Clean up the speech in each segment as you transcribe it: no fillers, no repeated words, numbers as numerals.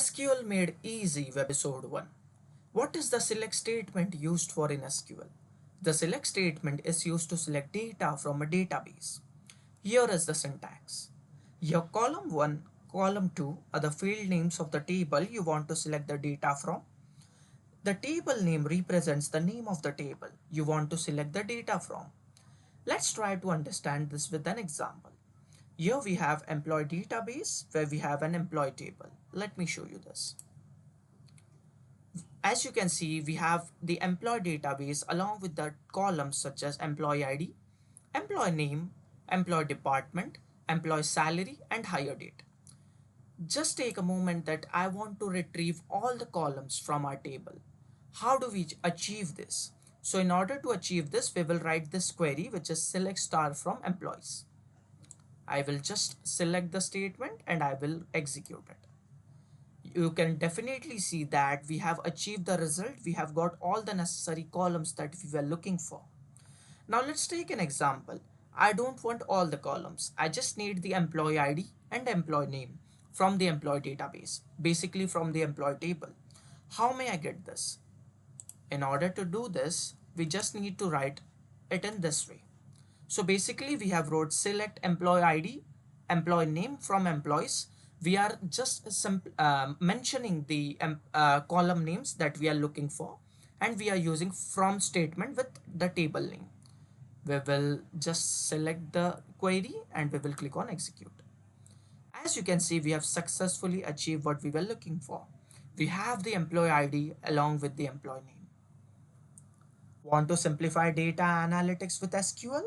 SQL made easy webisode 1. What is the select statement used for in SQL? The select statement is used to select data from a database. Here is the syntax. Your column 1, column 2 are the field names of the table you want to select the data from. The table name represents the name of the table you want to select the data from. Let's try to understand this with an example. Here we have employee database where we have an employee table. Let me show you this. As you can see, we have the employee database along with the columns such as employee ID, employee name, employee department, employee salary, and hire date. Just take a moment that I want to retrieve all the columns from our table. How do we achieve this? So in order to achieve this, we will write this query which is select star from employees. I will just select the statement and I will execute it. You can definitely see that we have achieved the result. We have got all the necessary columns that we were looking for. Now let's take an example. I don't want all the columns. I just need the employee ID and employee name from the employee database, basically from the employee table. How may I get this? In order to do this, we just need to write it in this way. So basically we have wrote select employee ID, employee name from employees. We are just mentioning the column names that we are looking for, and we are using from statement with the table name. We will just select the query and we will click on execute. As you can see, we have successfully achieved what we were looking for. We have the employee ID along with the employee name. Want to simplify data analytics with SQL?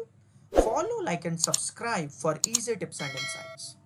Follow, like, and subscribe for easy tips and insights.